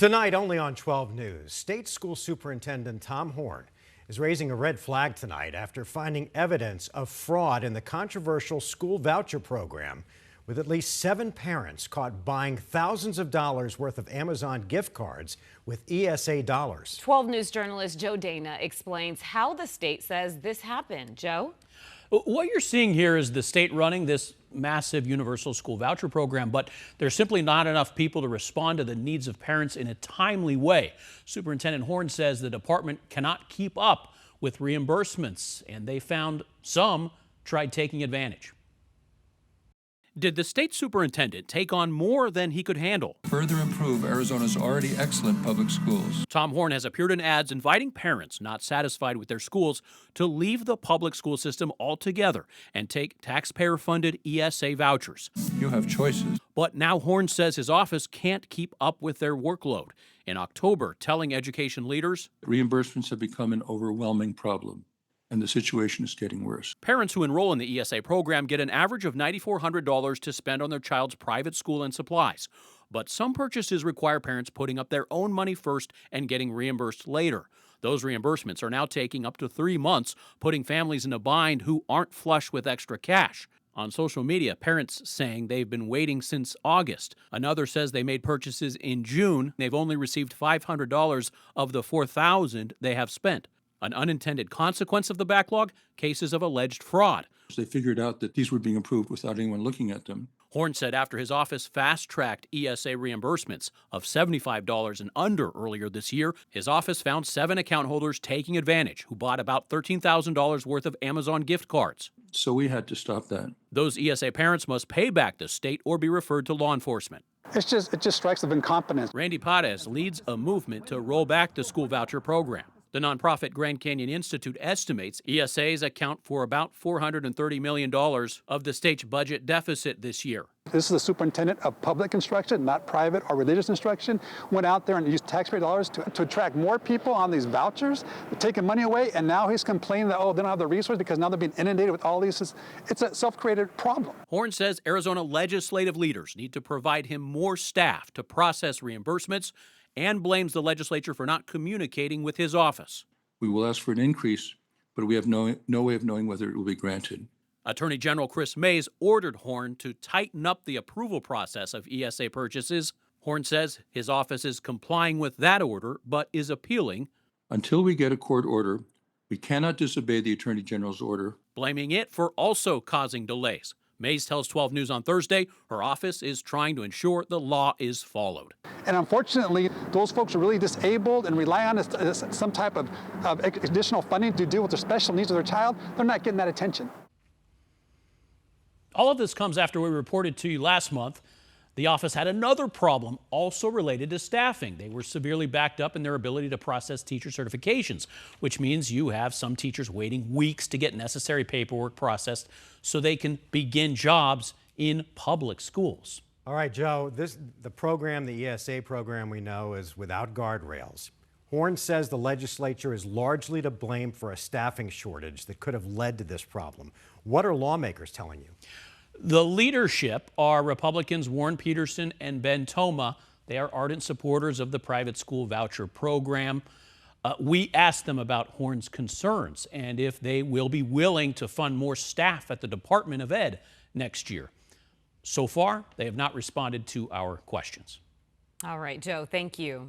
Tonight, only on 12 News, State School Superintendent Tom Horne is raising a red flag tonight after finding evidence of fraud in the controversial school voucher program, with at least 7 parents caught buying thousands of dollars worth of Amazon gift cards with ESA dollars. 12 News journalist Joe Dana explains how the state says this happened. Joe? What you're seeing here is the state running this massive universal school voucher program, but there's simply not enough people to respond to the needs of parents in a timely way. Superintendent Horne says the department cannot keep up with reimbursements, and they found some tried taking advantage. Did the state superintendent take on more than he could handle? Further improve Arizona's already excellent public schools. Tom Horne has appeared in ads inviting parents not satisfied with their schools to leave the public school system altogether and take taxpayer-funded ESA vouchers. You have choices. But now Horne says his office can't keep up with their workload. In October, telling education leaders, Reimbursements have become an overwhelming problem, and the situation is getting worse. Parents who enroll in the ESA program get an average of $9,400 to spend on their child's private school and supplies. But some purchases require parents putting up their own money first and getting reimbursed later. Those reimbursements are now taking up to 3 months, putting families in a bind who aren't flush with extra cash. On social media, parents saying they've been waiting since August. Another says they made purchases in June. They've only received $500 of the $4,000 they have spent. An unintended consequence of the backlog, cases of alleged fraud. They figured out that these were being approved without anyone looking at them. Horne said after his office fast-tracked ESA reimbursements of $75 and under earlier this year, his office found 7 account holders taking advantage who bought about $13,000 worth of Amazon gift cards. So we had to stop that. Those ESA parents must pay back the state or be referred to law enforcement. It just strikes of incompetence. Randy Pades leads a movement to roll back the school voucher program. The nonprofit Grand Canyon Institute estimates ESAs account for about $430 million of the state's budget deficit this year. This is the superintendent of public instruction, not private or religious instruction, went out there and used taxpayer dollars to attract more people on these vouchers, taking money away, and now he's complaining that, oh, they don't have the resources because now they're being inundated with all these. It's a self-created problem. Horne says Arizona legislative leaders need to provide him more staff to process reimbursements, and blames the legislature for not communicating with his office. We will ask for an increase, but we have no way of knowing whether it will be granted. Attorney General Chris Mays ordered Horne to tighten up the approval process of ESA purchases. Horne says his office is complying with that order, but is appealing. Until we get a court order, we cannot disobey the Attorney General's order, blaming it for also causing delays. Mays tells 12 News on Thursday her office is trying to ensure the law is followed. And unfortunately, those folks are really disabled and rely on some type of additional funding to deal with the special needs of their child. They're not getting that attention. All of this comes after we reported to you last month the office had another problem also related to staffing. They were severely backed up in their ability to process teacher certifications, which means you have some teachers waiting weeks to get necessary paperwork processed so they can begin jobs in public schools. All right, Joe, the program, the ESA program we know is without guardrails. Horne says the legislature is largely to blame for a staffing shortage that could have led to this problem. What are lawmakers telling you? The leadership are Republicans Warren Peterson and Ben Toma. They are ardent supporters of the private school voucher program. We asked them about Horne's concerns and if they will be willing to fund more staff at the Department of Ed next year. So far, they have not responded to our questions. All right, Joe, thank you.